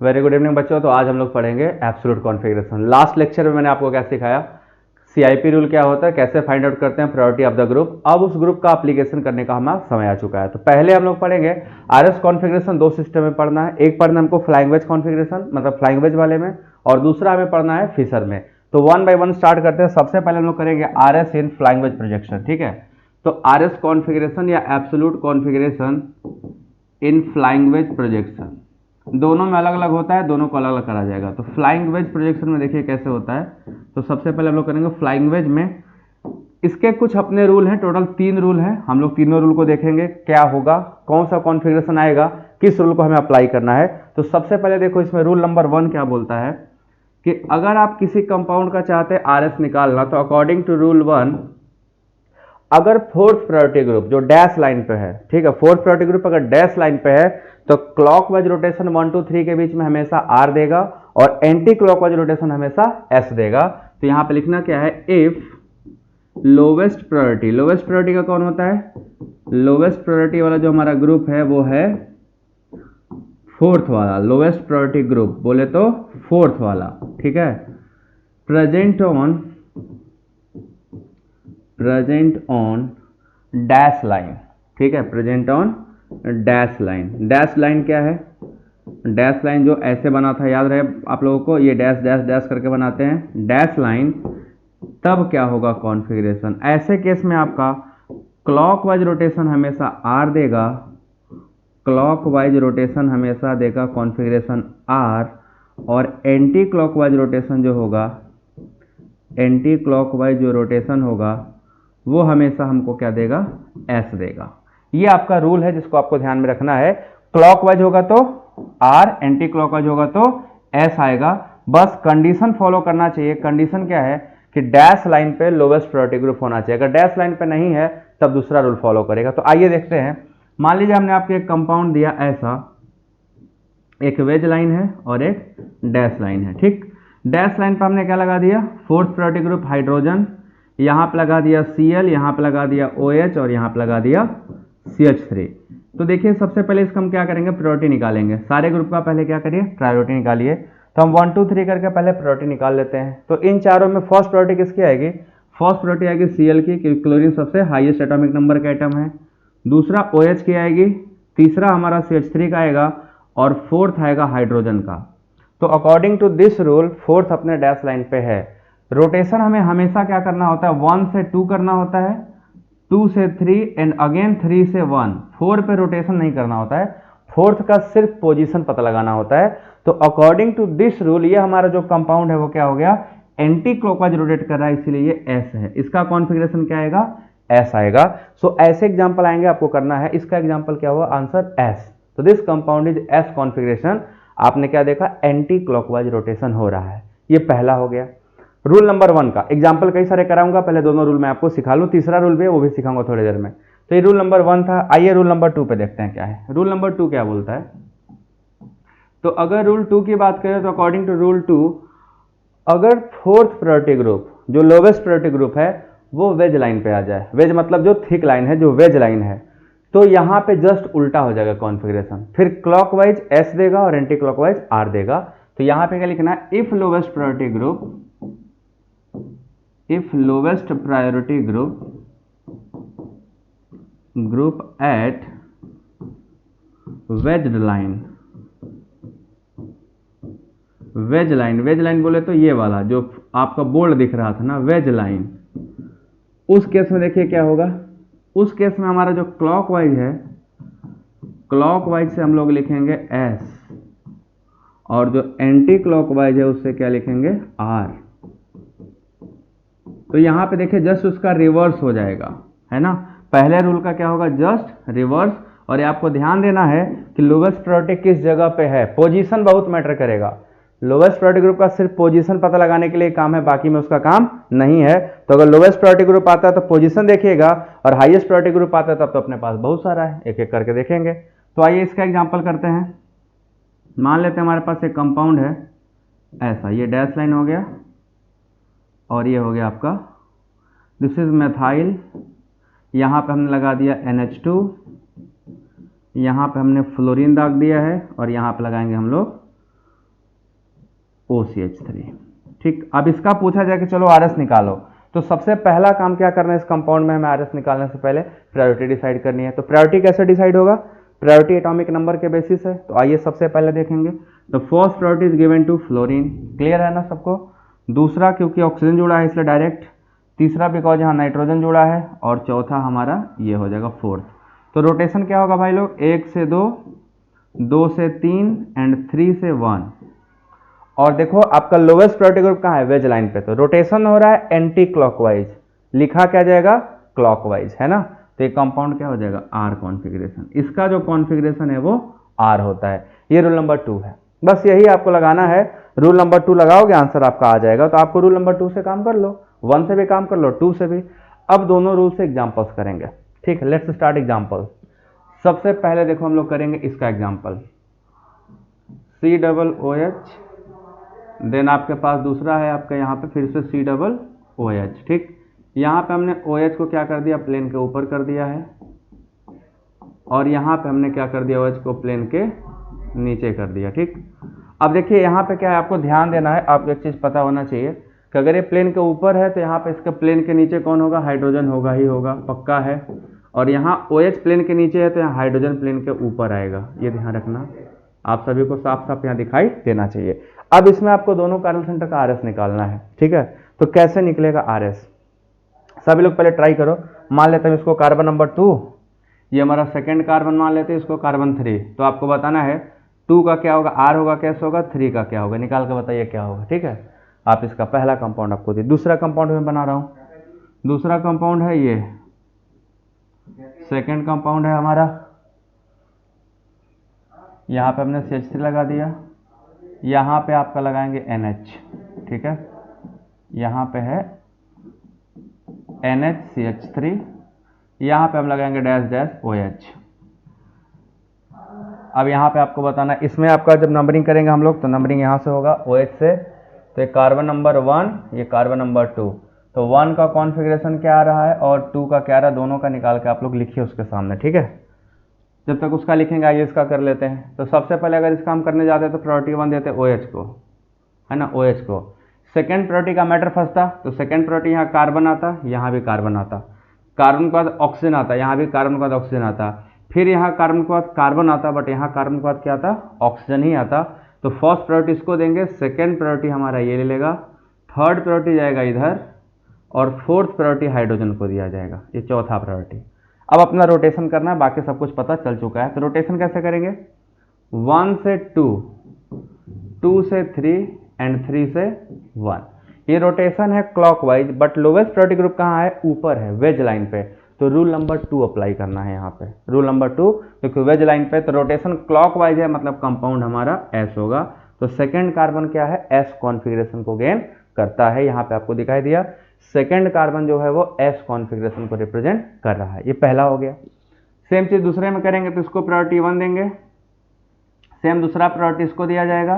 Very good evening बच्चों। तो आज हम लोग पढ़ेंगे एब्सोल्यूट कॉन्फ़िगरेशन। लास्ट लेक्चर में मैंने आपको क्या सिखाया, सीआईपी रूल क्या होता है, कैसे फाइंड आउट करते हैं प्रायोरिटी ऑफ द ग्रुप। अब उस ग्रुप का एप्लीकेशन करने का हमारा समय आ चुका है। तो पहले हम लोग पढ़ेंगे आरएस कॉन्फ़िगरेशन। दो सिस्टम में पढ़ना है, एक पढ़ना हमको फ्लाइंग वेज कॉन्फ़िगरेशन मतलब फ्लाइंग वेज वाले में, और दूसरा हमें पढ़ना है फिशर में। तो वन बाय वन स्टार्ट करते हैं। सबसे पहले हम लोग करेंगे RS in flying wedge projection, ठीक है। तो आरएस कॉन्फ़िगरेशन या absolute configuration in flying wedge projection, दोनों में अलग अलग होता है, दोनों को अलग अलग करा जाएगा। तो फ्लाइंग वेज प्रोजेक्शन में देखिए कैसे होता है। तो सबसे पहले हम लोग करेंगे फ्लाइंग वेज में, इसके कुछ अपने रूल हैं, टोटल 3 रूल हैं। हम लोग तीनों रूल को देखेंगे क्या होगा, कौन सा कॉन्फ़िगरेशन आएगा, किस रूल को हमें अप्लाई करना है। तो सबसे पहले देखो इसमें रूल नंबर 1 क्या बोलता है कि अगर आप किसी कंपाउंड का चाहते हैं आरएस निकालना, तो अकॉर्डिंग टू रूल 1, अगर फोर्थ प्रायोरिटी ग्रुप जो डैश लाइन पे है, ठीक है, फोर्थ प्रायोरिटी ग्रुप अगर डैश लाइन पे है तो क्लॉकवाइज रोटेशन 1 2 3 के बीच में हमेशा आर देगा और एंटी क्लॉकवाइज रोटेशन हमेशा एस देगा। तो यहां पे लिखना क्या है, इफ लोवेस्ट प्रायोरिटी का कौन होता है, लोवेस्ट प्रायोरिटी वाला जो हमारा ग्रुप है वो है फोर्थ वाला, लोवेस्ट प्रायोरिटी ग्रुप बोले तो फोर्थ वाला, ठीक है। प्रेजेंट ऑन डैश लाइन, ठीक है, present on dash line. Dash line क्या है, डैश लाइन जो ऐसे बना था, याद रहे आप लोगों को, ये डैश डैश डैश करके बनाते हैं डैश लाइन। तब क्या होगा कॉन्फ़िगरेशन, ऐसे केस में आपका क्लॉकवाइज रोटेशन हमेशा आर देगा, क्लॉकवाइज रोटेशन हमेशा देगा कॉन्फ़िगरेशन आर, और एंटी क्लॉकवाइज रोटेशन जो होगा, एंटी क्लॉकवाइज जो रोटेशन होगा वो हमेशा हमको क्या देगा, एस देगा। ये आपका रूल है जिसको आपको ध्यान में रखना है। क्लॉकवाइज होगा तो आर, एंटी क्लॉकवाइज होगा तो एस आएगा। बस कंडीशन फॉलो करना चाहिए। कंडीशन क्या है कि डैश लाइन पे लोवेस्ट प्रायोरिटी ग्रुप होना चाहिए। अगर डैश लाइन पे नहीं है तब दूसरा रूल फॉलो करेगा। तो आइए देखते हैं। मान लीजिए हमने आपको एक कंपाउंड दिया ऐसा, एक वेज लाइन है और एक डैश लाइन है, ठीक। डैश लाइन पर हमने क्या लगा दिया, फोर्थ प्रायोरिटी ग्रुप हाइड्रोजन, यहां पे लगा दिया Cl, यहां पे लगा दिया OH और यहां पे लगा दिया CH3। तो देखिए सबसे पहले इसका हम क्या करेंगे, प्रायोरिटी निकालेंगे। सारे ग्रुप का पहले क्या करिए, प्रायोरिटी निकालिए। तो हम 1 2 3 करके पहले प्रायोरिटी निकाल लेते हैं। तो इन चारों में फर्स्ट प्रायोरिटी किसकी आएगी, फर्स्ट प्रायोरिटी आएगी Cl की, क्योंकि क्लोरीन सबसे हाईएस्ट एटॉमिक नंबर का एटम है। दूसरा OH की आएगी, तीसरा हमारा CH3 का आएगा, और फोर्थ आएगा हाइड्रोजन का। तो according to this rule fourth अपने डैश लाइन पे है। रोटेशन हमें हमेशा क्या करना होता है, 1 से 2 करना होता है, 2 से 3 एंड अगेन 3 से 1। 4 पे रोटेशन नहीं करना होता है, फोर्थ का सिर्फ पोजीशन पता लगाना होता है। तो अकॉर्डिंग टू दिस रूल ये हमारा जो कंपाउंड है वो क्या हो गया, एंटी क्लॉकवाइज रोटेट कर रहा है, इसीलिए ये एस है। इसका कॉन्फ़िगरेशन क्या आएगा, एस आएगा। सो ऐसे एग्जांपल आएंगे, आपको करना है। इसका एग्जांपल क्या हुआ, आंसर एस। तो this compound is S configuration. आपने क्या देखा, एंटी क्लॉकवाइज रोटेशन हो रहा है। ये पहला हो गया। रूल नंबर 1 का एग्जाम्पल कई सारे कराऊंगा, पहले दोनों रूल मैं आपको सिखा लूं, तीसरा रूल भी है वो भी सिखाऊंगा थोड़ी देर में। तो ये रूल नंबर 1 था। आइए रूल नंबर 2 पे देखते हैं क्या है। रूल नंबर 2 क्या बोलता है, तो अगर रूल 2 की बात करें तो अकॉर्डिंग टू रूल 2, अगर फोर्थ प्रायोरिटी ग्रुप जो लोवेस्ट प्रायोरिटी ग्रुप है वो वेज लाइन पे आ जाए, वेज मतलब जो थिक लाइन है, जो वेज लाइन है, तो यहां पे जस्ट उल्टा हो जाएगा कॉन्फ़िगरेशन। फिर क्लॉकवाइज एस देगा और एंटी क्लॉकवाइज आर देगा। तो यहां पे क्या लिखना है, if lowest priority group, if lowest priority group at wedged line, wedge line बोले तो ये वाला जो आपका बोल्ड दिख रहा था ना, वेज लाइन, उस केस में देखिए क्या होगा। उस केस में हमारा जो क्लॉकवाइज है, क्लॉकवाइज से हम लोग लिखेंगे एस, और जो एंटी क्लॉकवाइज है उससे क्या लिखेंगे, आर। तो यहां पे देखिए जस्ट उसका रिवर्स हो जाएगा, है ना। पहले रूल का क्या होगा, जस्ट रिवर्स। और ये आपको ध्यान देना है कि लोवेस्ट प्रायोरिटी किस जगह पे है, पोजीशन बहुत मैटर करेगा। लोवेस्ट प्रायोरिटी ग्रुप का सिर्फ पोजीशन पता लगाने के लिए काम है, बाकी में उसका काम नहीं है। तो अगर लोवेस्ट प्रायोरिटी ग्रुप आता है तो पोजीशन देखिएगा, और हाईएस्ट प्रायोरिटी ग्रुप आता है तब तो अपने पास बहुत सारा है, एक एक करके देखेंगे। तो आइए इसका एग्जाम्पल करते हैं। मान लेते हैं हमारे पास एक कंपाउंड है ऐसा, ये डैश लाइन हो गया और ये हो गया आपका, दिस इज मेथाइल। यहाँ पे हमने लगा दिया NH2, यहाँ पे हमने फ्लोरीन दाग दिया है, और यहाँ पे लगाएंगे हम लोग OCH3। ठीक, अब इसका पूछा जाए कि चलो RS निकालो, तो सबसे पहला काम क्या करना है इस कंपाउंड में हमें RS निकालने से पहले प्रायोरिटी डिसाइड करनी है। तो प्रायोरिटी कैसे डिसाइड होगा? प्रायोरिटी एटॉमिक नंबर के बेसिस है। तो आइए सबसे पहले देखेंगे। तो first priority is given to fluorine, clear है ना सबको। दूसरा क्योंकि ऑक्सीजन जुड़ा है इसलिए डायरेक्ट। तीसरा बिकॉज यहाँ नाइट्रोजन जुड़ा है। और चौथा हमारा ये हो जाएगा फोर्थ। तो रोटेशन क्या होगा भाई लोग? 1 से 2, 2 से 3 एंड 3 से 1। और देखो आपका लोवेस्ट प्रायोरिटी ग्रुप कहाँ है? वेज लाइन पे। तो रोटेशन हो रहा है एंटी क्लॉकवाइज, लिखा क्या जाएगा? क्लॉकवाइज, है ना। तो ये कंपाउंड क्या हो जाएगा? R configuration. इसका जो कॉन्फ़िगरेशन है वो आर होता है। ये रूल नंबर 2 है। बस यही आपको लगाना है। रूल नंबर 2 लगाओगे आंसर आपका आ जाएगा। तो आपको रूल नंबर 2 से काम कर लो, 1 से भी काम कर लो, 2 से भी। अब दोनों रूल से एग्जाम्पल्स करेंगे। ठीक है, लेट्स स्टार्ट एग्जाम्पल। सबसे पहले देखो हम लोग करेंगे इसका एग्जाम्पल, COOH। देन आपके पास दूसरा है आपका यहाँ पे फिर से COOH। ठीक, यहाँ पे हमने OH को क्या कर दिया? प्लेन के ऊपर कर दिया है। और यहाँ पे हमने क्या कर दिया? OH को प्लेन के नीचे कर दिया। ठीक, अब देखिए यहाँ पे क्या है, आपको ध्यान देना है। आपको एक चीज़ पता होना चाहिए कि अगर ये प्लेन के ऊपर है तो यहाँ पे इसके प्लेन के नीचे कौन होगा? हाइड्रोजन होगा ही होगा, पक्का है। और यहाँ OH प्लेन के नीचे है तो यहाँ हाइड्रोजन प्लेन के ऊपर आएगा। ये ध्यान रखना, आप सभी को साफ साफ यहाँ दिखाई देना चाहिए। अब इसमें आपको दोनों कार्बन सेंटर का RS निकालना है। ठीक है, तो कैसे निकलेगा RS? सभी लोग पहले ट्राई करो। मान लेते हैं इसको कार्बन नंबर 2, ये हमारा सेकंड कार्बन मान लेते हैं, इसको कार्बन 3। तो आपको बताना है 2 का क्या होगा? R होगा, कैसे होगा? 3 का क्या होगा? निकाल के बताइए क्या होगा। ठीक है, आप इसका पहला कंपाउंड आपको दिए। दूसरा कंपाउंड मैं बना रहा हूँ। दूसरा कंपाउंड है ये, सेकेंड कंपाउंड है हमारा। यहाँ पे हमने CH3 लगा दिया। यहाँ पे आपका लगाएंगे NH। ठीक है, यहाँ पे है NHCH3। यहाँ पे हम लगाएंगे डैश डैश OH। अब यहाँ पे आपको बताना, इसमें आपका जब नंबरिंग करेंगे हम लोग तो नंबरिंग यहाँ से होगा OH से। तो ये कार्बन नंबर 1, ये कार्बन नंबर 2। तो 1 का कॉन्फ़िगरेशन क्या आ रहा है और 2 का क्या आ रहा है, दोनों का निकाल के आप लोग लिखिए उसके सामने। ठीक है, जब तक उसका लिखेंगे आइए इसका कर लेते हैं। तो सबसे पहले अगर इसका हम करने जाते हैं तो प्रायोरिटी 1 देते हैं OH को, है ना, OH को। सेकेंड प्रायोरिटी का मैटर फंसता तो सेकेंड प्रायोरिटी यहाँ कार्बन आता, यहाँ भी कार्बन आता। कार्बन के बाद ऑक्सीजन आता, यहाँ भी कार्बन के बाद ऑक्सीजन आता। फिर यहाँ कार्बन के बाद कार्बन आता, बट यहाँ कार्बन के बाद क्या आता? ऑक्सीजन ही आता। तो फर्स्ट प्रायोरिटी इसको देंगे, सेकेंड प्रायोरिटी हमारा ये ले लेगा, थर्ड प्रायोरिटी जाएगा इधर, और फोर्थ प्रायोरिटी हाइड्रोजन को दिया जाएगा। ये चौथा प्रायोरिटी। अब अपना रोटेशन करना है, बाकी सब कुछ पता चल चुका है। तो रोटेशन कैसे करेंगे? 1 से 2, 2 से 3 एंड 3 से 1। ये रोटेशन है clockwise, but lowest priority group कहाँ है? ऊपर है, वेज लाइन पे। तो रूल नंबर 2 अप्लाई करना है यहाँ पे। रूल नंबर 2, क्योंकि वेज लाइन पे तो रोटेशन क्लॉकवाइज है, मतलब कंपाउंड हमारा S होगा। तो सेकेंड कार्बन क्या है? S कॉन्फ़िगरेशन को गेन करता है। यहाँ पे आपको दिखाई दिया सेकेंड कार्बन जो है वो S कॉन्फ़िगरेशन को रिप्रेजेंट कर रहा है। ये पहला हो गया। सेम चीज़ दूसरे में करेंगे तो इसको प्रायोरिटी 1 देंगे, सेम दूसरा प्रायोरिटी इसको दिया जाएगा,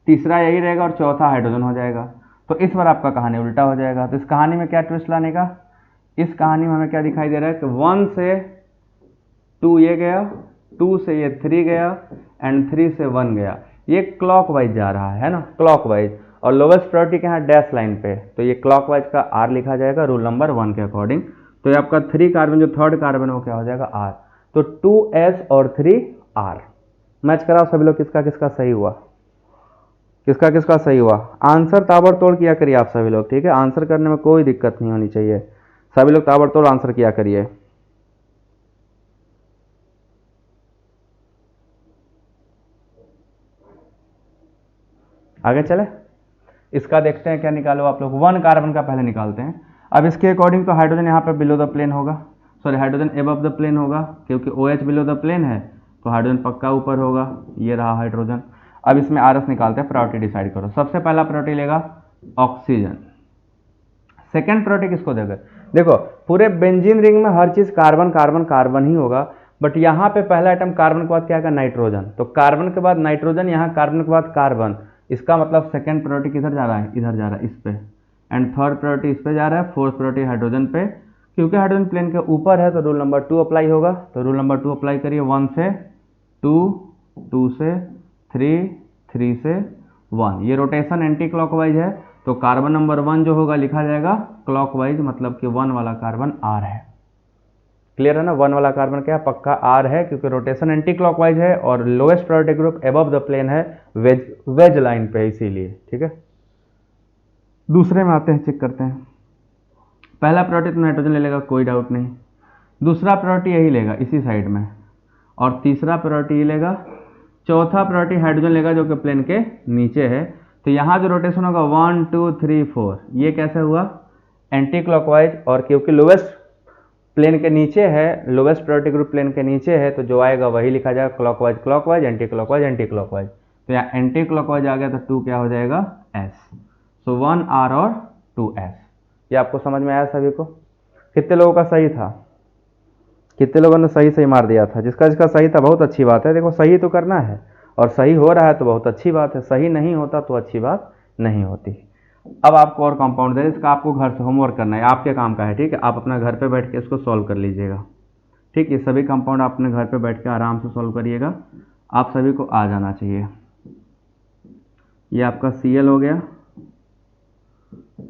तीसरा यही रहेगा और चौथा हाइड्रोजन हो जाएगा। तो इस बार आपका कहानी उल्टा हो जाएगा। तो इस कहानी में क्या ट्विस्ट लाने का? इस कहानी में हमें क्या दिखाई दे रहा है कि 1 से 2 ये गया, 2 से ये 3 गया एंड 3 से 1 गया। ये क्लॉकवाइज जा रहा है ना, क्लॉकवाइज। और लोवेस्ट प्रायोरिटी के यहाँ डैश लाइन पे, तो ये क्लॉकवाइज का R लिखा जाएगा रूल नंबर 1 के अकॉर्डिंग। तो ये आपका 3 कार्बन जो थर्ड कार्बन है वो क्या हो जाएगा? R। तो 2S और 3R। मैच कराओ सभी लोग, किसका किसका सही हुआ, किसका किसका सही हुआ। आंसर ताबड़तोड़ किया करिए आप सभी लोग। ठीक है, आंसर करने में कोई दिक्कत नहीं होनी चाहिए। सभी लोग ताबड़तोड़ आंसर किया करिए। आगे चले, इसका देखते हैं क्या निकालो आप लोग। 1 कार्बन का पहले निकालते हैं। अब इसके अकॉर्डिंग तो हाइड्रोजन यहाँ पर बिलो द प्लेन होगा, sorry hydrogen above the plane होगा, क्योंकि OH बिलो द प्लेन है तो हाइड्रोजन पक्का ऊपर होगा। ये रहा हाइड्रोजन। अब इसमें RS निकालते हैं, प्रायोरिटी डिसाइड करो। सबसे पहला प्रायोरिटी लेगा ऑक्सीजन, सेकेंड प्रायोरिटी किसको देगा? देखो पूरे बेंजीन रिंग में हर चीज कार्बन कार्बन कार्बन ही होगा, बट यहाँ पे पहला आइटम कार्बन के बाद क्या है? नाइट्रोजन। तो कार्बन के बाद नाइट्रोजन, यहाँ कार्बन के बाद कार्बन। इसका मतलब सेकेंड प्रायोरिटी किधर जा रहा है? इधर जा रहा है, इस पे। एंड थर्ड प्रायोरिटी इस पे जा रहा है, फोर्थ प्रायोरिटी हाइड्रोजन पे। क्योंकि हाइड्रोजन प्लेन के ऊपर है तो रूल नंबर 2 अप्लाई होगा। तो रूल नंबर 2 अप्लाई करिए। 1 से 2, 2 से 3, 3 से 1। ये रोटेशन एंटी क्लॉकवाइज है, तो कार्बन नंबर 1 जो होगा लिखा जाएगा क्लॉकवाइज, मतलब कि 1 वाला कार्बन आर है। क्लियर है ना, 1 वाला कार्बन क्या है, पक्का आर है, क्योंकि रोटेशन एंटी क्लॉकवाइज है और lowest priority group above the plane है, वेज लाइन पे, इसीलिए। ठीक है, दूसरे में आते हैं, चेक करते हैं। पहला प्रायोरिटी तो नाइट्रोजन ले लेगा, कोई डाउट नहीं। दूसरा प्रायोरिटी यही लेगा इसी साइड में, और तीसरा प्रायोरिटी ये लेगा। चौथा प्रायोरिटी हाइड्रोजन लेगा जो कि प्लेन के नीचे है। तो यहाँ जो रोटेशन होगा 1 2 3 4, ये कैसे हुआ, एंटी क्लॉकवाइज, और क्योंकि लोवेस्ट प्लेन के नीचे है, लोवेस्ट प्रायोरिटी ग्रुप प्लेन के नीचे है, तो जो आएगा वही लिखा जाएगा, clockwise clockwise, anti clockwise anti clockwise. तो यहाँ एंटी क्लॉकवाइज आ गया, तो 2 क्या हो जाएगा, एस। सो 1 आर और 2 एस। ये आपको समझ में आया सभी को? कितने लोगों का सही था? कितने लोगों ने सही सही मार दिया था? जिसका जिसका सही था बहुत अच्छी बात है। देखो, सही तो करना है, और सही हो रहा है तो बहुत अच्छी बात है, सही नहीं होता तो अच्छी बात नहीं होती। अब आपको और कंपाउंड दे, इसका आपको घर से होमवर्क करना है, आपके काम का है। ठीक है, आप अपना घर पे बैठ के इसको सॉल्व कर लीजिएगा। ठीक, ये सभी कंपाउंड आप अपने घर पे बैठ के आराम से सॉल्व करिएगा, आप सभी को आ जाना चाहिए। ये आपका Cl हो गया,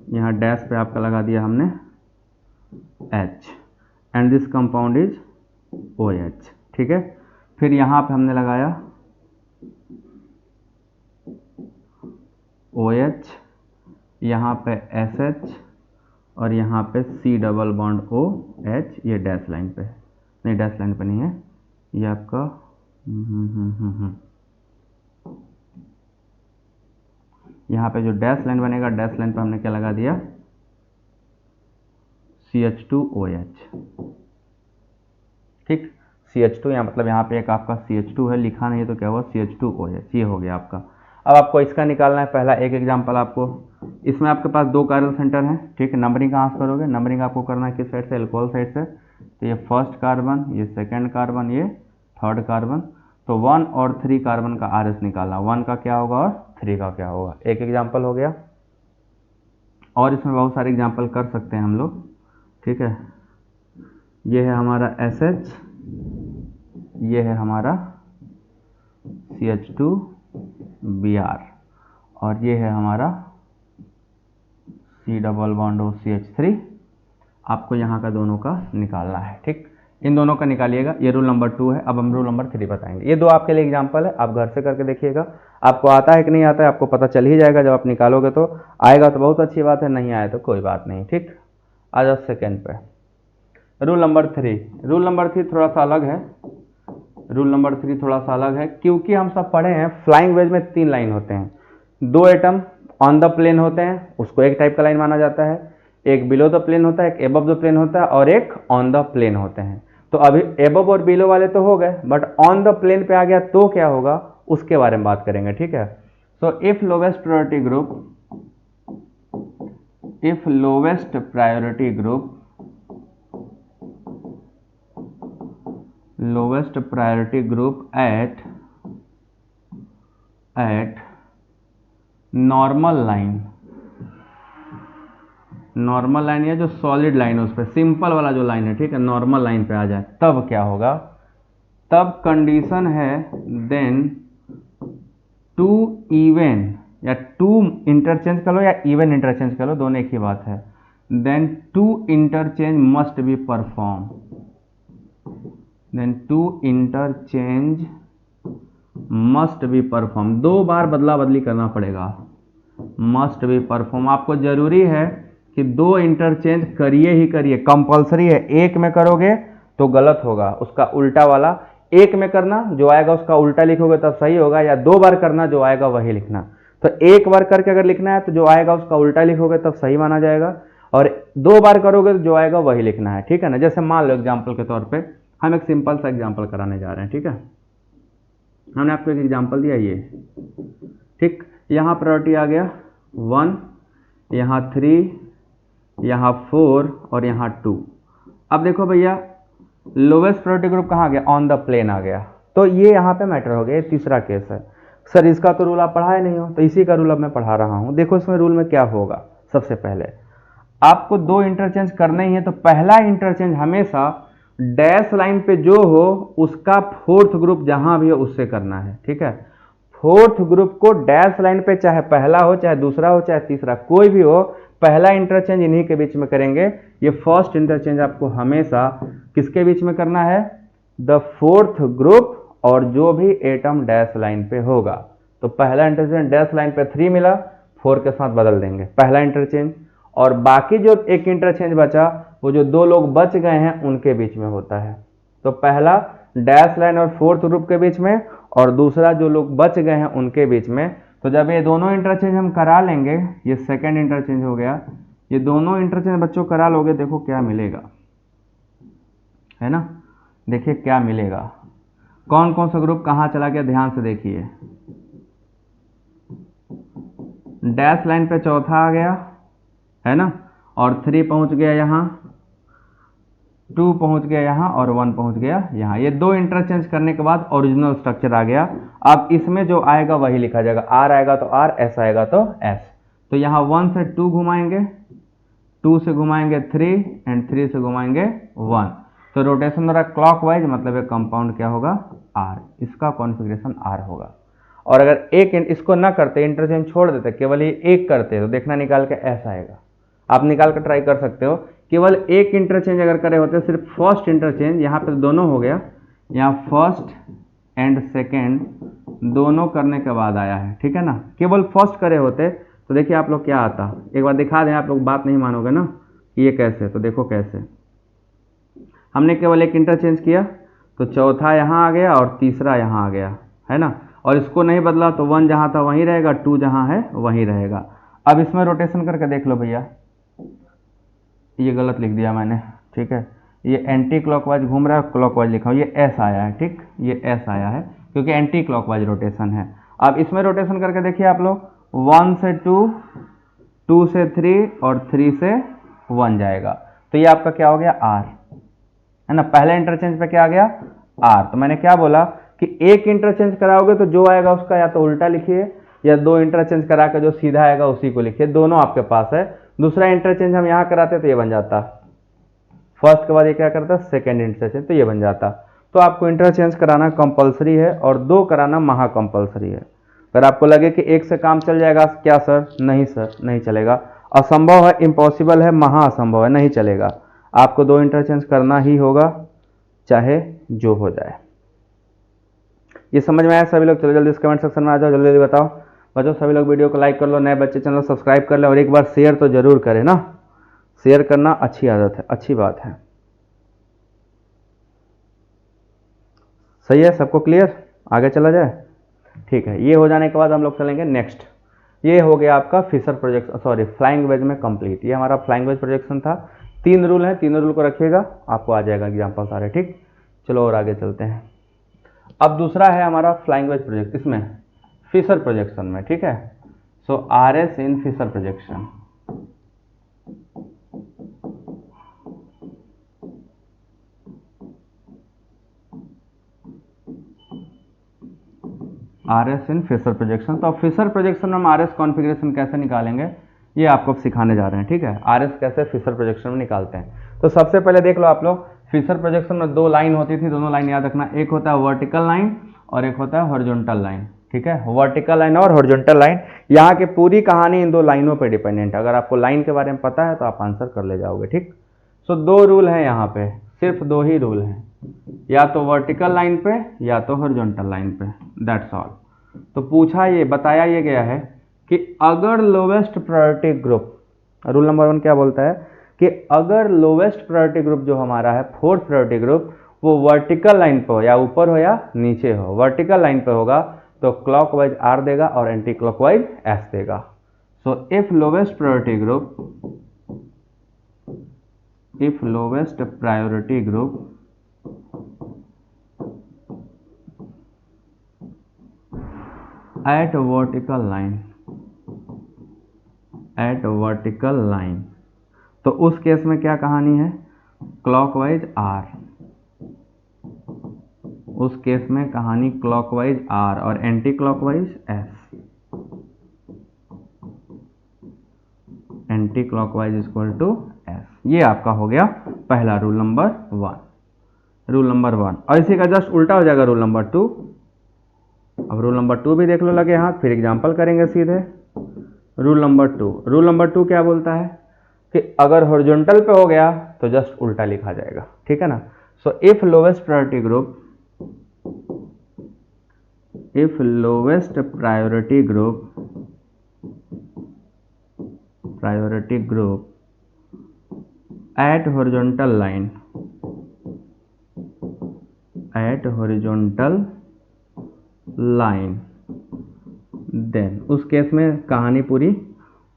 यहाँ डैश पे आपका लगा दिया हमने H, and this compound is OH। ठीक है, फिर यहाँ पे हमने लगाया OH, यहाँ पे SH, और यहाँ पे C डबल बॉन्ड OH, ये डैश लाइन पे नहीं, डैश लाइन पे नहीं है, ये आपका यहाँ पे जो डैश लाइन बनेगा, डैश लाइन पे हमने क्या लगा दिया, CH2OH। ठीक, CH2, यहाँ मतलब यहाँ पे एक आपका CH2 है, लिखा नहीं है तो क्या हुआ, CH2OH, ये हो गया आपका। अब आपको इसका निकालना है। पहला एक एग्जांपल आपको, इसमें आपके पास 2 कार्बन सेंटर हैं। ठीक है, नंबरिंग कहाँ से करोगे, नंबरिंग आपको करना है किस साइड से, एल्कोहल साइड से। तो ये फर्स्ट कार्बन, ये सेकेंड कार्बन, ये थर्ड कार्बन। तो 1 और 3 कार्बन का आर एस निकालना, 1 का क्या होगा और 3 का क्या होगा। एक एग्जाम्पल हो गया, और इसमें बहुत सारे एग्जाम्पल कर सकते हैं हम लोग। ठीक है, ये है हमारा SH, ये है हमारा CH2Br, और ये है हमारा C डबल बॉन्ड OCH3। आपको यहाँ का दोनों का निकालना है। ठीक, इन दोनों का निकालिएगा, ये रूल नंबर 2 है। अब हम रूल नंबर 3 बताएंगे। ये 2 आपके लिए एग्जाम्पल है, आप घर से करके देखिएगा, आपको आता है कि नहीं आता है आपको पता चल ही जाएगा। जब आप निकालोगे तो आएगा तो बहुत अच्छी बात है, नहीं आए तो कोई बात नहीं। ठीक, आ जाओ सेकेंड पे, रूल नंबर 3। रूल नंबर 3 थोड़ा सा अलग है, रूल नंबर 3 थोड़ा सा अलग है, क्योंकि हम सब पढ़े हैं फ्लाइंग वेज में 3 लाइन होते हैं। 2 एटम ऑन द प्लेन होते हैं, उसको एक टाइप का लाइन माना जाता है। एक बिलो द प्लेन होता है, एक एबव द प्लेन होता है, और एक ऑन द प्लेन होते हैं। तो अभी एबव और बिलो वाले तो हो गए, बट ऑन द प्लेन पे आ गया तो क्या होगा, उसके बारे में बात करेंगे। ठीक है, सो if lowest priority group at normal line या जो सॉलिड लाइन है उस पर, सिंपल वाला जो लाइन है, ठीक है, नॉर्मल लाइन पे आ जाए, तब क्या होगा, तब कंडीशन है देन 2 इवन, या 2 इंटरचेंज कर लो या इवन इंटरचेंज कर लो, दोनों एक ही बात है। Then 2 interchange must be perform, then 2 interchange must be perform, 2 बार बदला बदली करना पड़ेगा। मस्ट बी परफॉर्म, आपको जरूरी है कि 2 इंटरचेंज करिए ही करिए, कंपलसरी है। एक में करोगे तो गलत होगा, उसका उल्टा वाला। एक में करना, जो आएगा उसका उल्टा लिखोगे तब सही होगा, या 2 बार करना, जो आएगा वही लिखना। तो एक बार करके अगर लिखना है तो जो आएगा उसका उल्टा लिखोगे तब सही माना जाएगा, और 2 बार करोगे तो जो आएगा वही लिखना है। ठीक है ना, जैसे मान लो एग्जाम्पल के तौर पर हम एक सिंपल सा एग्जाम्पल कराने जा रहे हैं। ठीक है, हमने आपको एक एग्जाम्पल दिया ये। ठीक, यहाँ प्रायोरिटी आ गया 1, यहाँ 3, यहाँ 4 और यहाँ 2। अब देखो भैया, लोवेस्ट प्रायोरिटी ग्रुप कहाँ आ गया, ऑन द प्लेन आ गया, तो ये यहाँ पे मैटर हो गया। तीसरा केस है, सर इसका तो रूल आप पढ़ाए नहीं हो, तो इसी का रूल अब मैं पढ़ा रहा हूँ। देखो इसमें रूल में क्या होगा, सबसे पहले आपको 2 इंटरचेंज करने ही है, तो पहला इंटरचेंज हमेशा डैश लाइन पे जो हो उसका 4th ग्रुप जहां भी हो उससे करना है। ठीक है, फोर्थ ग्रुप को डैश लाइन पे, चाहे पहला हो चाहे दूसरा हो चाहे तीसरा कोई भी हो, पहला इंटरचेंज इन्हीं के बीच में करेंगे। ये फर्स्ट इंटरचेंज आपको हमेशा किसके बीच में करना है, द फोर्थ ग्रुप और जो भी एटम डैश लाइन पे होगा। तो पहला इंटरचेंज डैश लाइन पे 3 मिला, 4 के साथ बदल देंगे पहला इंटरचेंज, और बाकी जो एक इंटरचेंज बचा वो जो दो लोग बच गए हैं उनके बीच में होता है। तो पहला डैश लाइन और फोर्थ ग्रुप के बीच में, और दूसरा जो लोग बच गए हैं उनके बीच में। तो जब ये दोनों इंटरचेंज हम करा लेंगे, ये सेकंड इंटरचेंज हो गया, ये दोनों इंटरचेंज बच्चों करा लोगे, देखो क्या मिलेगा, है ना, देखिए क्या मिलेगा, कौन कौन सा ग्रुप कहाँ चला गया, ध्यान से देखिए। डैश लाइन पे चौथा आ गया, है ना, और 3 पहुंच गया यहाँ, 2 पहुंच गया यहाँ, और 1 पहुंच गया यहाँ। ये दो इंटरचेंज करने के बाद ओरिजिनल स्ट्रक्चर आ गया। अब इसमें जो आएगा वही लिखा जाएगा, आर आएगा तो आर, एस आएगा तो एस। तो यहाँ 1 से 2 घुमाएंगे, 2 से घुमाएंगे 3, एंड 3 से घुमाएंगे 1। तो रोटेशन द्वारा क्लॉकवाइज, मतलब ये कंपाउंड क्या होगा, आर, इसका कॉन्फ़िगरेशन आर होगा। और अगर एक इसको ना करते, इंटरचेंज छोड़ देते, केवल ये एक करते, तो देखना निकाल के एस आएगा। आप निकाल कर ट्राई कर सकते हो। केवल एक इंटरचेंज अगर करे होते, सिर्फ फर्स्ट इंटरचेंज, यहाँ पे दोनों हो गया, यहाँ फर्स्ट एंड सेकेंड दोनों करने के बाद आया है, ठीक है ना। केवल फर्स्ट करे होते तो देखिए आप लोग क्या आता, एक बार दिखा दें, आप लोग बात नहीं मानोगे ना कि ये कैसे, तो देखो कैसे। हमने केवल एक इंटरचेंज किया तो चौथा यहाँ आ गया और तीसरा यहाँ आ गया, है ना, और इसको नहीं बदला तो 1 जहाँ था वहीं रहेगा, 2 जहाँ है वहीं रहेगा। अब इसमें रोटेशन करके देख लो भैया, ये गलत लिख दिया मैंने, ठीक है, ये एंटी क्लॉकवाइज घूम रहा है, क्लॉकवाइज लिखा हूँ, ये एस आया है, ठीक, ये एस आया है क्योंकि एंटी क्लॉकवाइज रोटेशन है। अब इसमें रोटेशन करके देखिए आप लोग, 1 से 2, 2 से 3 और 3 से 1 जाएगा। तो ये आपका क्या हो गया, आर, है ना। पहले इंटरचेंज पे क्या आ गया, आर। तो मैंने क्या बोला कि एक इंटरचेंज कराओगे तो जो आएगा उसका या तो उल्टा लिखिए, या दो इंटरचेंज करा के जो सीधा आएगा उसी को लिखिए, दोनों आपके पास है। दूसरा इंटरचेंज हम यहाँ कराते तो ये बन जाता, फर्स्ट के बाद ये क्या करता, सेकेंड इंटरचेंज, तो ये बन जाता। तो आपको इंटरचेंज कराना कंपलसरी है और 2 कराना महा कंपलसरी है। अगर आपको लगे कि एक से काम चल जाएगा, क्या सर, नहीं सर, नहीं चलेगा, असंभव है, इम्पॉसिबल है, महा असंभव है, नहीं चलेगा। आपको 2 इंटरचेंज करना ही होगा, चाहे जो हो जाए। ये समझ में आया सभी लोग? चलो जल्दी इस कमेंट सेक्शन में आ जाओ, जल्दी जल्दी बताओ बच्चों। सभी लोग वीडियो को लाइक कर लो, नए बच्चे चैनल सब्सक्राइब कर ले, और एक बार शेयर तो जरूर करें ना, शेयर करना अच्छी आदत है, अच्छी बात है। सही है, सबको क्लियर? आगे चला जाए, ठीक है। ये हो जाने के बाद हम लोग चलेंगे नेक्स्ट। ये हो गया आपका Fischer projection, sorry flying wedge में कंप्लीट। ये हमारा फ्लाइंग वेज प्रोजेक्शन था। 3 रूल हैं, तीनों रूल को रखिएगा, आपको आ जाएगा एग्जाम्पल सारे, ठीक। चलो और आगे चलते हैं। अब दूसरा है हमारा फ्लाइंग वेज प्रोजेक्ट, इसमें फिशर प्रोजेक्शन में, ठीक है। सो आर एस इन फिशर प्रोजेक्शन। आर एस इन फिशर प्रोजेक्शन। तो फिशर प्रोजेक्शन में हम आर एस कॉन्फिगरेशन कैसे निकालेंगे ये आपको सिखाने जा रहे हैं, ठीक है। आर एस कैसे फिशर प्रोजेक्शन में निकालते हैं। तो सबसे पहले देख लो आप लोग, फिशर प्रोजेक्शन में 2 लाइन होती थी, दोनों लाइन याद रखना, एक होता है वर्टिकल लाइन और एक होता है हॉरिजॉन्टल लाइन, ठीक है। वर्टिकल लाइन और हॉरिजॉन्टल लाइन, यहाँ की पूरी कहानी इन 2 लाइनों पर डिपेंडेंट है। अगर आपको लाइन के बारे में पता है तो आप आंसर कर ले जाओगे, ठीक। सो 2 रूल हैं यहाँ पे, सिर्फ 2 ही रूल हैं, या तो वर्टिकल लाइन पे या तो हॉरिजॉन्टल लाइन पे, दैट्स ऑल। तो पूछा ये, बताया ये गया है कि अगर lowest priority group, rule number 1 क्या बोलता है कि अगर लोवेस्ट प्रायोरिटी ग्रुप जो हमारा है, 4th प्रायोरिटी ग्रुप, वो वर्टिकल लाइन पे हो या ऊपर हो या नीचे हो, वर्टिकल लाइन पे होगा तो क्लॉकवाइज आर देगा और एंटी क्लॉकवाइज एस देगा। सो if lowest priority group, if lowest priority group at vertical line, तो उस केस में क्या कहानी है, क्लॉकवाइज आर, उस केस में कहानी क्लॉकवाइज आर और anti clockwise S, anti clockwise equal to S. ये आपका हो गया पहला रूल नंबर 1, रूल नंबर 1। और इसी का जस्ट उल्टा हो जाएगा रूल नंबर 2, अब रूल नंबर 2 भी देख लो लगे हाथ, फिर एग्जाम्पल करेंगे सीधे। रूल नंबर 2 क्या बोलता है कि अगर हॉरिजॉन्टल पे हो गया तो जस्ट उल्टा लिखा जाएगा, ठीक है ना। So if lowest priority group at horizontal line then उस केस में कहानी पूरी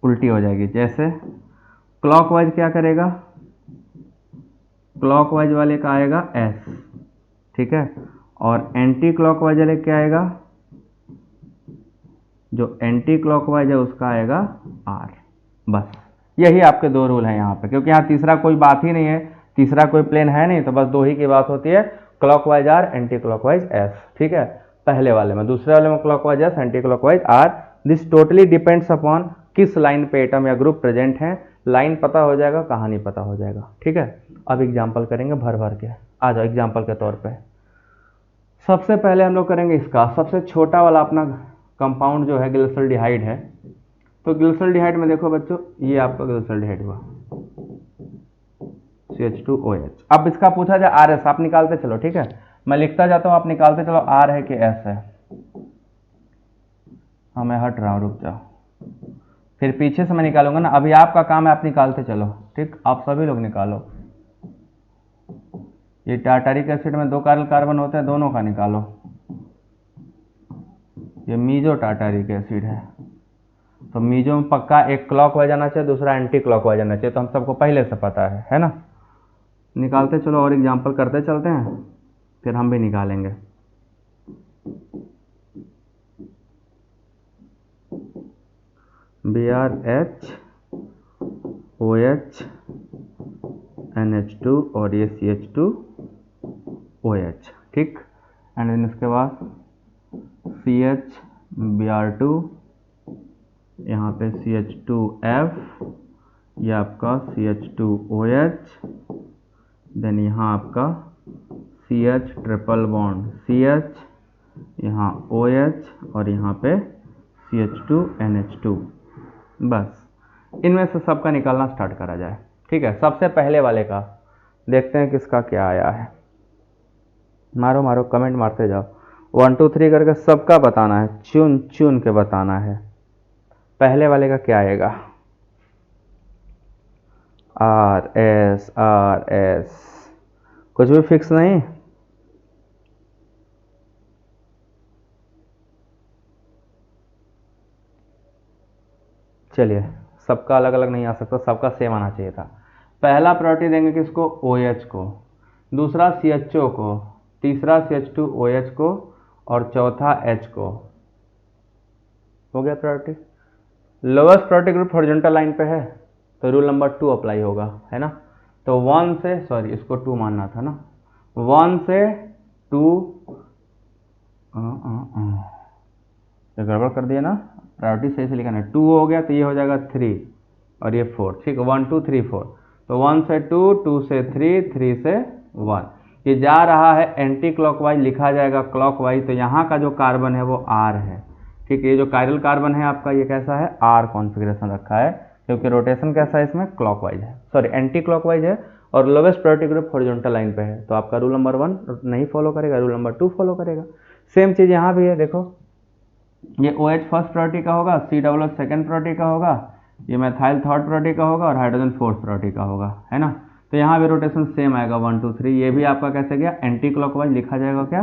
उल्टी हो जाएगी। जैसे क्लॉकवाइज क्या करेगा, क्लॉकवाइज वाले का आएगा S, ठीक है, और एंटी क्लॉकवाइज वाले क्या आएगा, जो एंटी क्लॉकवाइज है उसका आएगा R। बस यही आपके दो रूल हैं यहाँ पे, क्योंकि यहाँ तीसरा कोई बात ही नहीं है, तीसरा कोई प्लेन है नहीं, तो बस दो ही की बात होती है, clockwise R, anti clockwise S, ठीक है, पहले वाले में। दूसरे वाले में clockwise S, anti clockwise R। This totally depends upon किस लाइन पे एटम या ग्रुप प्रेजेंट है। लाइन पता हो जाएगा, कहानी पता हो जाएगा, ठीक है। अब एग्जाम्पल करेंगे भर भर के, आ जाओ एग्जाम्पल के तौर पर। सबसे पहले हम लोग करेंगे इसका सबसे छोटा वाला अपना कंपाउंड जो है ग्लिसरॉल्डिहाइड है। तो ग्लिसरॉल्डिहाइड में देखो बच्चों, ये आपका ग्लिसरॉल्डिहाइड हुआ CH2OH। अब इसका पूछा जाए RS, आप निकालते चलो, ठीक है, मैं लिखता जाता हूं, आप निकालते चलो R है कि S है। हाँ मैं हट रहा हूं, रुक जाओ, फिर पीछे से मैं निकालूंगा ना, अभी आपका काम है, आप निकालते चलो, ठीक, आप सभी लोग निकालो। ये टार्टारिक एसिड में 2 कार्बन होते हैं, दोनों का निकालो। ये मीजो टार्टारिक एसिड है, तो मीजो में पक्का एक क्लॉकवाइज आना चाहिए, दूसरा एंटी क्लॉकवाइज आना चाहिए, तो हम सबको पहले से पता है ना। निकालते चलो और एग्जाम्पल करते चलते हैं, फिर हम भी निकालेंगे। BrH OH NH2 और ये CH2OH, ठीक, एंड देन इसके बाद CH Br2, यहाँ पे CH2F, ये आपका CH2OH, देन यहाँ आपका CH ट्रिपल बॉन्ड CH, यहाँ OH और यहाँ पे CH2NH2। बस इनमें से सबका निकालना स्टार्ट करा जाए, ठीक है। सबसे पहले वाले का देखते हैं किसका क्या आया है। मारो मारो, कमेंट मारते जाओ, 1 2 3 करके सबका बताना है, चुन चुन के बताना है। पहले वाले का क्या आएगा, RS, कुछ भी फिक्स नहीं। चलिए, सबका अलग अलग नहीं आ सकता, सबका सेम आना चाहिए था। पहला प्रायोरिटी देंगे किसको, OH को, दूसरा CHO को, तीसरा CH2OH को, और चौथा H को। हो गया priority. Lowest priority group horizontal line पे है, तो रूल नंबर 2 अप्लाई होगा, है ना। तो 1 से, सॉरी इसको 2 मानना था ना, 1 से 2, ये गड़बड़ कर दिया ना, प्रायोरिटी सही से लिखना है। 2 हो गया तो ये हो जाएगा 3 और ये 4, ठीक है, 1 2 3 4। तो 1 से 2, 2 से 3, 3 से 1। ये जा रहा है एंटी क्लॉकवाइज, लिखा जाएगा क्लॉकवाइज, तो यहाँ का जो कार्बन है वो R है, ठीक है। ये जो कायरल कार्बन है आपका, ये कैसा है, R कॉन्फ़िगरेशन रखा है, क्योंकि रोटेशन कैसा है इसमें, क्लॉकवाइज है, सॉरी एंटी क्लॉकवाइज है, और lowest priority group horizontal line पे है, तो आपका रूल नंबर 1 नहीं फॉलो करेगा, रूल नंबर 2 फॉलो करेगा। सेम चीज़ यहाँ भी है, देखो ये OH फर्स्ट प्रायोरिटी का होगा, COO सेकंड प्रायोरिटी का होगा, ये मेथाइल थर्ड प्रायोरिटी का होगा, और हाइड्रोजन फोर्थ प्रायोरिटी का होगा, है ना। तो यहाँ भी रोटेशन सेम आएगा 1 2 3। ये भी आपका कैसे गया, एंटी क्लॉकवाइज, लिखा जाएगा क्या,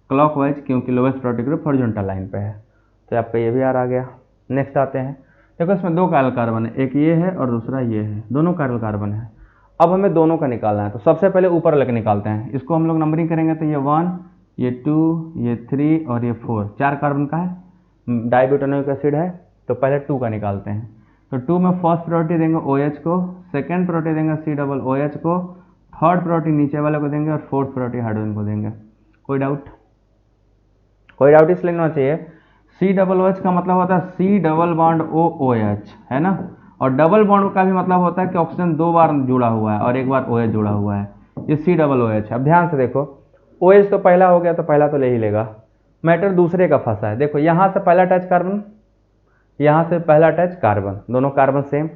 क्लॉकवाइज, क्योंकि lowest priority group horizontal line पे है। तो आपका ये भी आ गया। नेक्स्ट आते हैं, देखो इसमें 2 कायरल कार्बन है, एक ये है और दूसरा ये है, दोनों कायरल कार्बन है। अब हमें दोनों का निकालना है, तो सबसे पहले ऊपर लेके निकालते हैं, इसको हम लोग नंबरिंग करेंगे, तो ये 1, ये 2, ये 3 और ये 4, 4 कार्बन का है, डाइब्यूटानोइक एसिड है, तो पहले 2 का निकालते हैं। तो 2 में फर्स्ट प्रायोरिटी देंगे OH को, सेकंड प्रायोरिटी देंगे COOH को, थर्ड प्रायोरिटी नीचे वाले को देंगे, और फोर्थ प्रायोरिटी हाइड्रोजन को देंगे। कोई डाउट, कोई डाउट इसलिए नहीं होना चाहिए, COOH का मतलब होता है C डबल बॉन्ड OOH, है ना, और डबल बॉन्ड का भी मतलब होता है कि ऑक्सीजन 2 बार जुड़ा हुआ है और 1 बार OH जुड़ा हुआ है, ये COOH। अब ध्यान से देखो, OH तो पहला हो गया, तो पहला तो ले ही लेगा, मैटर दूसरे का फंसा है। देखो यहाँ से पहला अटैच कार्बन, यहाँ से पहला अटैच कार्बन, दोनों कार्बन सेम।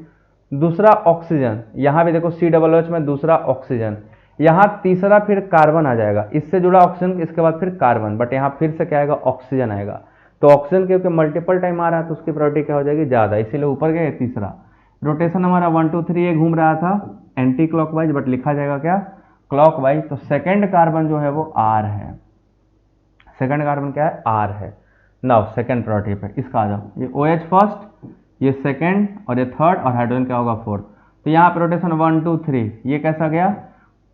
दूसरा ऑक्सीजन, यहाँ भी देखो COOH में दूसरा ऑक्सीजन, यहाँ तीसरा फिर कार्बन आ जाएगा, इससे जुड़ा ऑक्सीजन, इसके बाद फिर कार्बन, बट यहाँ फिर से क्या आएगा, ऑक्सीजन आएगा। तो ऑक्सीजन क्योंकि मल्टीपल टाइम आ रहा है तो उसकी प्रायोरिटी क्या हो जाएगी, ज़्यादा, इसीलिए ऊपर गए तीसरा। रोटेशन हमारा 1 2 3 ये घूम रहा था एंटी क्लॉकवाइज, बट लिखा जाएगा क्या, क्लॉकवाइज। तो सेकेंड कार्बन जो है वो R है, सेकेंड कार्बन क्या है, R है। नाउ सेकेंड प्रायोरिटी पे इसका आ जाओ, ये OH फर्स्ट, ये सेकेंड, और ये थर्ड, और हाइड्रोजन क्या होगा, फोर्थ। तो यहाँ पे रोटेशन 1 2 3 ये कैसा गया,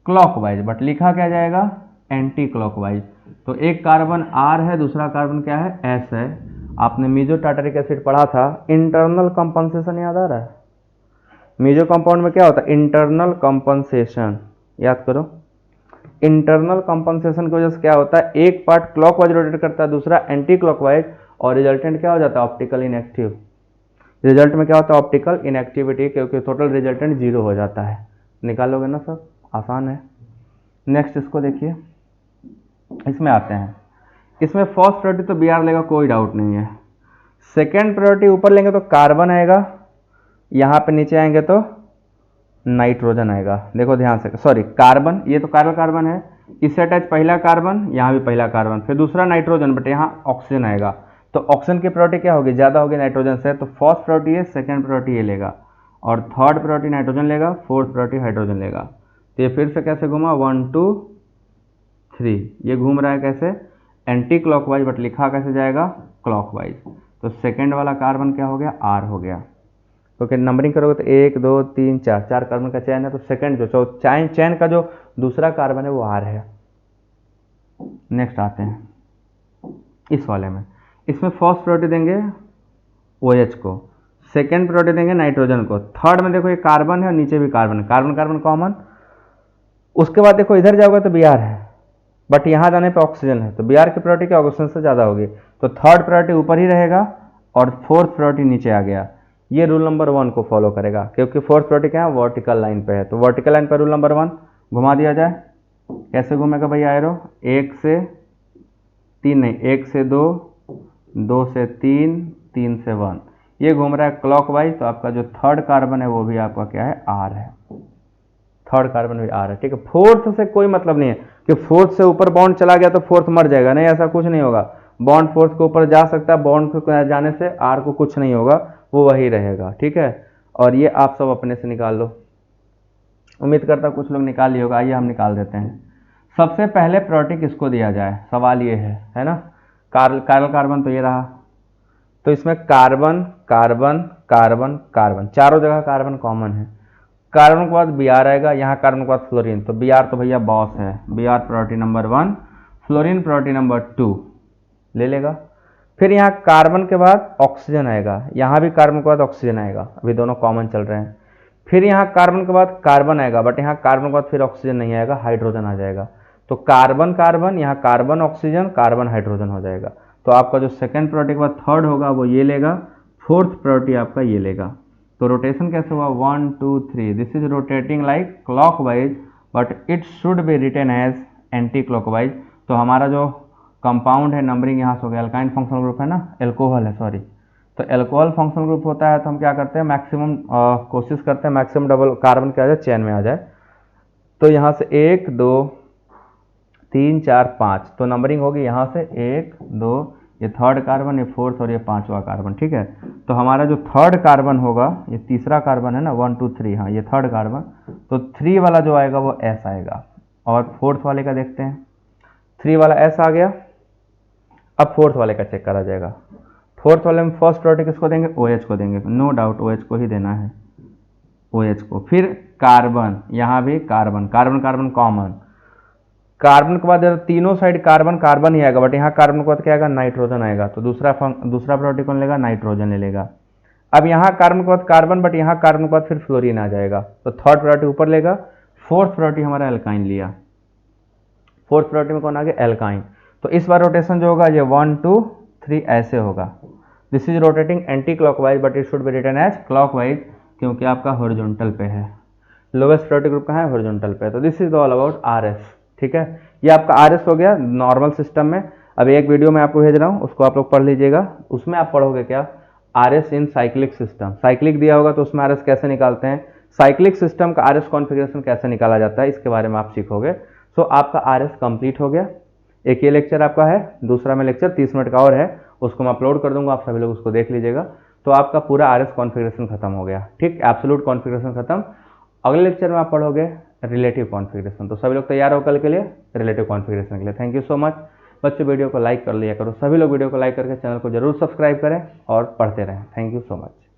क्लॉकवाइज, बट लिखा क्या जाएगा, एंटी क्लॉकवाइज। तो एक कार्बन R है, दूसरा कार्बन क्या है, S है। आपने मीजो टार्टरिक एसिड पढ़ा था, इंटरनल कंपनसेशन याद आ रहा है, मीजो कंपाउंड में क्या होता है, इंटरनल कंपनसेशन, याद करो। इंटरनल कंपनसेशन की वजह से क्या होता है, एक पार्ट क्लॉकवाइज रोटेट करता है, दूसरा एंटी क्लॉकवाइज, और रिजल्टेंट क्या हो जाता है, ऑप्टिकल इनएक्टिव। रिजल्ट में क्या होता है, ऑप्टिकल इनएक्टिविटी, क्योंकि टोटल रिजल्टेंट 0 हो जाता है। निकालोगे ना सब, आसान है। नेक्स्ट इसको देखिए, इसमें आते हैं, इसमें फर्स्ट प्रायोरिटी तो Br लेगा, कोई डाउट नहीं है। सेकेंड प्रायोरिटी ऊपर लेंगे तो कार्बन आएगा, यहाँ पे नीचे आएंगे तो नाइट्रोजन आएगा। देखो ध्यान से, सॉरी कार्बन, ये तो कार्बन कार्बन है, इससे अटैच पहला कार्बन, यहाँ भी पहला कार्बन, फिर दूसरा नाइट्रोजन, बट यहाँ ऑक्सीजन आएगा। तो ऑक्सीजन की प्रायोरिटी क्या होगी, ज़्यादा होगी नाइट्रोजन से। तो फर्स्ट प्रायोरिटी है, सेकेंड प्रायोरिटी ये लेगा, और थर्ड प्रायोरिटी नाइट्रोजन लेगा, फोर्थ प्रायोरिटी हाइड्रोजन लेगा। तो ये फिर से कैसे घूमा, 1 2 3, ये घूम रहा है कैसे, एंटी क्लॉकवाइज, बट लिखा कैसे जाएगा, क्लॉकवाइज। तो सेकेंड वाला कार्बन क्या हो गया, R हो गया। क्योंकि नंबरिंग करोगे तो 1 2 3 4 4 कार्बन का चयन है, तो सेकंड जो चैन का जो दूसरा कार्बन है वो R है। नेक्स्ट आते हैं इस वाले में, इसमें फर्स्ट प्रायोरिटी देंगे OH को, सेकंड प्रायोरिटी देंगे नाइट्रोजन को, थर्ड में देखो ये कार्बन है और नीचे भी कार्बन है, कार्बन कार्बन कॉमन। उसके बाद देखो इधर जाओगे तो Br है, बट यहाँ जाने पे ऑक्सीजन है, तो Br की प्रायोरिटी क्या ऑक्सीजन से ज़्यादा होगी, तो थर्ड प्रायोरिटी ऊपर ही रहेगा और फोर्थ प्रायोरिटी नीचे आ गया। ये रूल नंबर 1 को फॉलो करेगा, क्योंकि फोर्थ प्रायोरिटी क्या है, वर्टिकल लाइन पे है। तो वर्टिकल लाइन पर रूल नंबर 1 घुमा दिया जाए, कैसे घूमेगा भैया एरो, 1 से 3 नहीं, 1 से 2, 2 से 3, 3 से 1, ये घूम रहा है क्लॉकवाइज। तो आपका जो थर्ड कार्बन है वो भी आपका क्या है, R है, थर्ड कार्बन भी R है, ठीक है। फोर्थ से कोई मतलब नहीं है कि फोर्थ से ऊपर बॉन्ड चला गया तो फोर्थ मर जाएगा, नहीं, ऐसा कुछ नहीं होगा। बॉन्ड फोर्थ के ऊपर जा सकता है, बॉन्ड को जाने से R को कुछ नहीं होगा, वो वही रहेगा, ठीक है। और ये आप सब अपने से निकाल लो, उम्मीद करता कुछ लोग निकाल लिया होगा। आइए हम निकाल देते हैं। सबसे पहले प्रायोरिटी किसको दिया जाए, सवाल ये है ना। कार्बन तो ये रहा, तो इसमें कार्बन कार्बन कार्बन कार्बन, चारों जगह कार्बन कॉमन है। कार्बन के बाद Br आएगा, यहाँ कार्बन के बाद फ्लोरीन, तो Br तो भैया बॉस है, Br priority number 1, fluorine priority number 2 ले लेगा। फिर यहाँ कार्बन के बाद ऑक्सीजन आएगा, यहाँ भी कार्बन के बाद ऑक्सीजन आएगा, अभी दोनों कॉमन चल रहे हैं। फिर यहाँ कार्बन के बाद कार्बन आएगा, बट यहाँ कार्बन के बाद फिर ऑक्सीजन नहीं आएगा, हाइड्रोजन आ जाएगा। तो कार्बन कार्बन, यहाँ कार्बन ऑक्सीजन, कार्बन हाइड्रोजन हो जाएगा। तो आपका जो सेकंड प्रायोरिटी के बाद थर्ड होगा वो ये लेगा, फोर्थ प्रायोरिटी आपका ये लेगा। तो रोटेशन कैसे हुआ, 1 2 3, this is rotating like clockwise, but it should be written as anti clockwise. तो हमारा जो कंपाउंड है, नंबरिंग यहाँ से हो गया, अल्काइन फंक्शनल ग्रुप है ना, एल्कोहल है सॉरी, तो एल्कोहल फंक्शनल ग्रुप होता है, तो हम क्या करते हैं, मैक्सिमम कोशिश करते हैं मैक्सिमम डबल कार्बन क्या आ जाए, चेन में आ जाए। तो यहाँ से 1 2 3 4 5, तो नंबरिंग होगी यहाँ से 1 2, ये थर्ड कार्बन, ये फोर्थ, और ये पांचवा कार्बन, ठीक है। तो हमारा जो थर्ड कार्बन होगा, ये तीसरा कार्बन है ना, 1 2 3, हाँ ये थर्ड कार्बन, तो 3 वाला जो आएगा वो S आएगा। और फोर्थ वाले का देखते हैं, 3 वाला S आ गया। अब फोर्थ वाले का चेक करा जाएगा। फोर्थ वाले में फर्स्ट प्रायोरिटी किसको देंगे, OH को देंगे, नो डाउट OH को ही देना है, OH को। फिर कार्बन, यहाँ भी carbon carbon carbon common, carbon के बाद तीनों साइड कार्बन कार्बन ही आएगा, बट यहाँ कार्बन के बाद क्या आएगा, नाइट्रोजन आएगा। तो दूसरा प्रायोरिटी कौन लेगा, नाइट्रोजन ले लेगा। अब यहाँ कार्बन के बाद कार्बन, बट यहाँ कार्बन के बाद फिर फ्लोरीन आ जाएगा, तो थर्ड प्रायोरिटी ऊपर लेगा। फोर्थ प्रायोरिटी हमारा एल्काइन लिया, फोर्थ प्रायोरिटी में कौन आ गया, एल्काइन। तो इस बार रोटेशन जो होगा ये 1 2 3 ऐसे होगा। This is rotating anti clockwise, but it should be written as clockwise, क्योंकि आपका हॉरिजॉन्टल पे है। लोवेस्ट प्रायोरिटी ग्रुप कहाँ है, हॉरिजॉन्टल पे। तो this is all about RS, ठीक है। ये आपका RS हो गया नॉर्मल सिस्टम में। अभी एक वीडियो मैं आपको भेज रहा हूँ, उसको आप लोग पढ़ लीजिएगा। उसमें आप पढ़ोगे क्या, आर एस इन साइक्लिक सिस्टम। साइक्लिक दिया होगा तो उसमें आर एस कैसे निकालते हैं, साइक्लिक सिस्टम का आर एस कॉन्फ़िगरेशन कैसे निकाला जाता है, इसके बारे में आप सीखोगे। सो आपका आर एस कंप्लीट हो गया। एक ये लेक्चर आपका है, दूसरा में लेक्चर 30 मिनट का और है, उसको मैं अपलोड कर दूंगा, आप सभी लोग उसको देख लीजिएगा। तो आपका पूरा आर एस कॉन्फ़िगरेशन खत्म हो गया, ठीक, एब्सोल्यूट कॉन्फ़िगरेशन खत्म। अगले लेक्चर में आप पढ़ोगे रिलेटिव कॉन्फ़िगरेशन। तो सभी लोग तैयार हो कल के लिए रिलेटिव कॉन्फ़िगरेशन के लिए। थैंक यू सो मच बच्चों, वीडियो को लाइक कर लिया करो, सभी लोग वीडियो को लाइक करके चैनल को जरूर सब्सक्राइब करें और पढ़ते रहें। Thank you so much.